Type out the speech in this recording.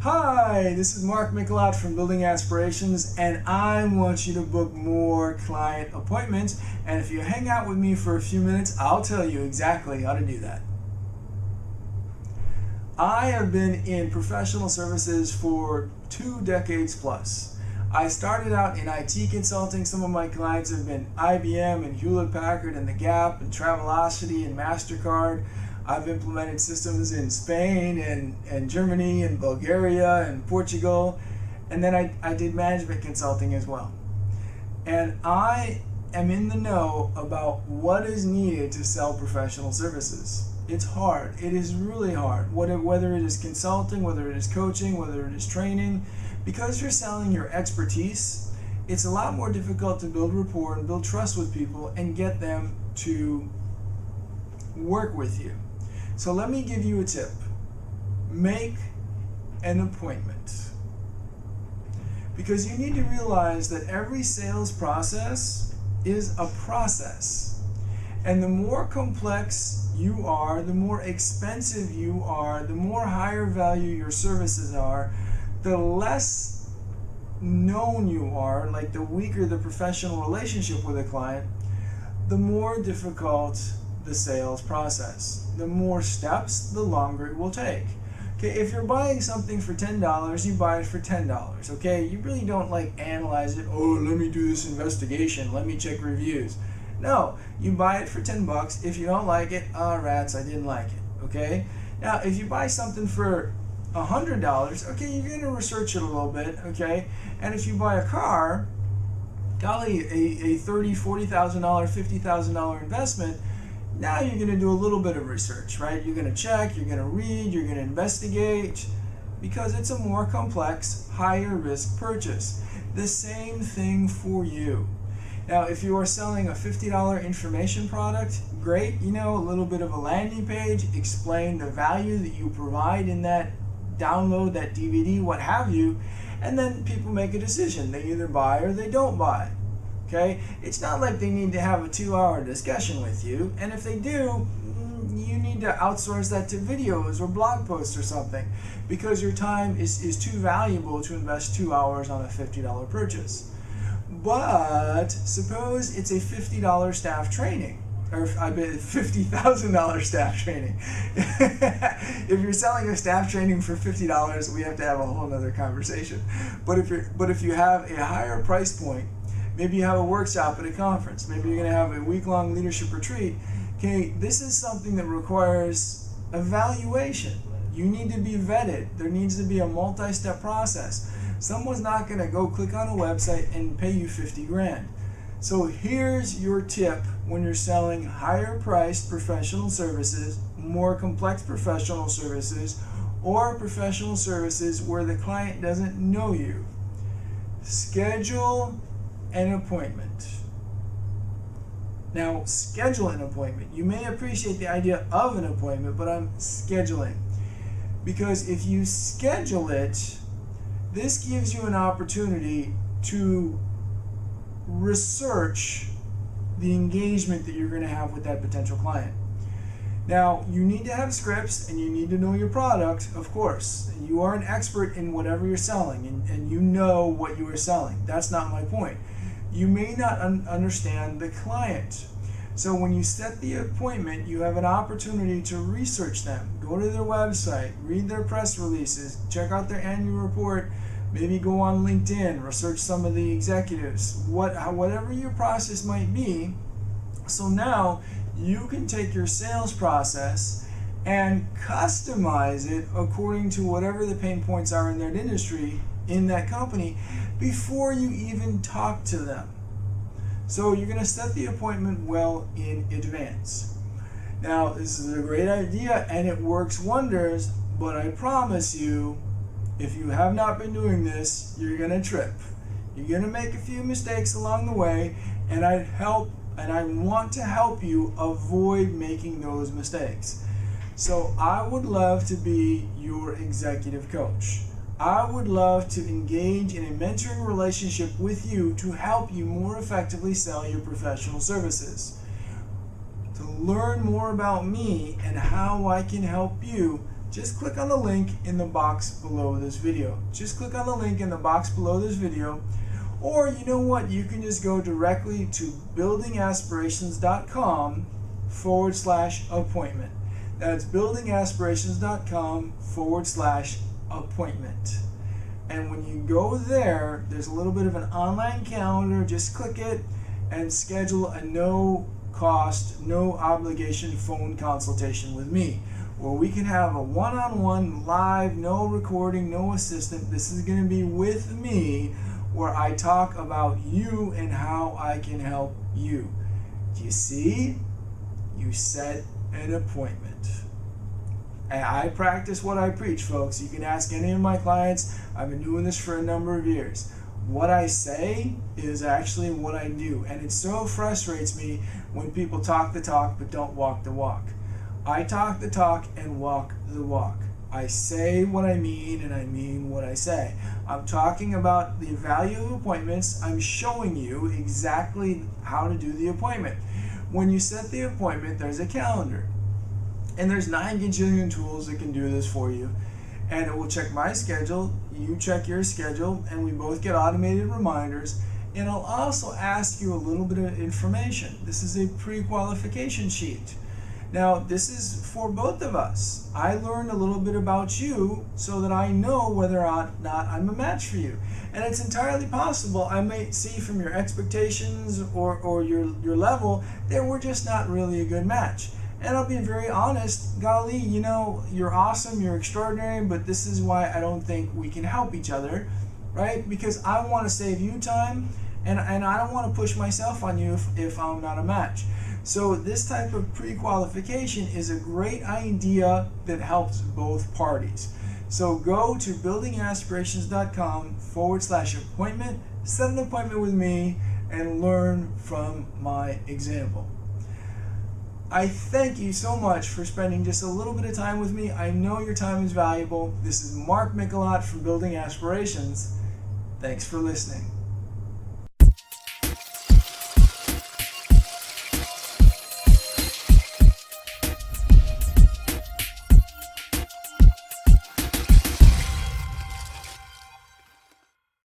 Hi, this is Mark Mikelat from Building Aspirations, and I want you to book more client appointments. And if you hang out with me for a few minutes, I'll tell you exactly how to do that. I have been in professional services for 2 decades plus. I started out in IT consulting. Some of my clients have been IBM and Hewlett-Packard and The Gap and Travelocity and MasterCard. I've implemented systems in Spain and Germany and Bulgaria and Portugal. And then I did management consulting as well. And I am in the know about what is needed to sell professional services. It's hard. It is really hard. Whether it is consulting, whether it is coaching, whether it is training, because you're selling your expertise, it's a lot more difficult to build rapport and build trust with people and get them to work with you. So let me give you a tip. Make an appointment. Because you need to realize that every sales process is a process. And the more complex you are, the more expensive you are, the more higher value your services are, the less known you are, like the weaker the professional relationship with a client, the more difficult the sales process. The more steps, the longer it will take. Okay, if you're buying something for $10, you buy it for $10. Okay, you really don't analyze it. Oh, let me do this investigation. Let me check reviews. No, you buy it for 10 bucks. If you don't like it, rats, I didn't like it. Okay, now if you buy something for $100, okay, you're going to research it a little bit. Okay, and if you buy a car, golly, a $30,000, $40,000, $50,000 investment, now you're going to do a little bit of research, right? You're going to check, you're going to read, you're going to investigate, because it's a more complex, higher risk purchase. The same thing for you. Now, if you are selling a $50 information product, great, a little bit of a landing page, explain the value that you provide in that download, that DVD, what have you, and then people make a decision. They either buy or they don't buy. Okay? It's not like they need to have a 2-hour discussion with you, and if they do, you need to outsource that to videos or blog posts or something, because your time is too valuable to invest 2 hours on a $50 purchase. But suppose it's a $50 staff training, or I bet $50,000 staff training. If you're selling a staff training for $50, we have to have a whole other conversation. But if you have a higher price point, maybe you have a workshop at a conference, maybe you're going to have a week-long leadership retreat, okay, this is something that requires evaluation. You need to be vetted. There needs to be a multi-step process. Someone's not going to go click on a website and pay you 50 grand. So here's your tip when you're selling higher priced professional services, more complex professional services, or professional services where the client doesn't know you. Schedule an appointment. Now, schedule an appointment. You may appreciate the idea of an appointment, but I'm scheduling. Because if you schedule it, this gives you an opportunity to research the engagement that you're going to have with that potential client. Now, you need to have scripts and you need to know your product, of course. You are an expert in whatever you're selling, and you know what you are selling. That's not my point. You may not understand the client. So when you set the appointment, you have an opportunity to research them. Go to their website, read their press releases, check out their annual report, maybe go on LinkedIn, research some of the executives, whatever your process might be. So now you can take your sales process and customize it according to whatever the pain points are in that industry, in that company, before you even talk to them. So you're going to set the appointment well in advance. Now, this is a great idea and it works wonders, but I promise you, if you have not been doing this, you're going to trip. You're going to make a few mistakes along the way, and I want to help you avoid making those mistakes. So I would love to be your executive coach. I would love to engage in a mentoring relationship with you to help you more effectively sell your professional services. To learn more about me and how I can help you, just click on the link in the box below this video. Just click on the link in the box below this video. Or you know what, you can just go directly to buildingaspirations.com/appointment. That's buildingaspirations.com/appointment. And when you go there, there's a little bit of an online calendar. Just click it and schedule a no cost, no obligation phone consultation with me, where we can have a one-on-one live, no recording, no assistant. This is going to be with me, where I talk about you and how I can help you. Do you see? You set an appointment. And I practice what I preach, folks. You can ask any of my clients. I've been doing this for a number of years. What I say is actually what I do. And it so frustrates me when people talk the talk but don't walk the walk. I talk the talk and walk the walk. I say what I mean and I mean what I say. I'm talking about the value of appointments. I'm showing you exactly how to do the appointment. When you set the appointment, there's a calendar. And there's 9 gajillion tools that can do this for you. And it will check my schedule, you check your schedule, and we both get automated reminders. And I'll also ask you a little bit of information. This is a pre-qualification sheet. Now, this is for both of us. I learned a little bit about you so that I know whether or not I'm a match for you. And it's entirely possible I may see from your expectations or your level that we're just not really a good match. And I'll be very honest, golly, you know, you're awesome, you're extraordinary, but this is why I don't think we can help each other, right? Because I want to save you time, and I don't want to push myself on you if I'm not a match. So this type of pre-qualification is a great idea that helps both parties. So go to buildingaspirations.com/appointment, set an appointment with me, and learn from my example. I thank you so much for spending just a little bit of time with me. I know your time is valuable. This is Mark Mikelat from Building Aspirations. Thanks for listening.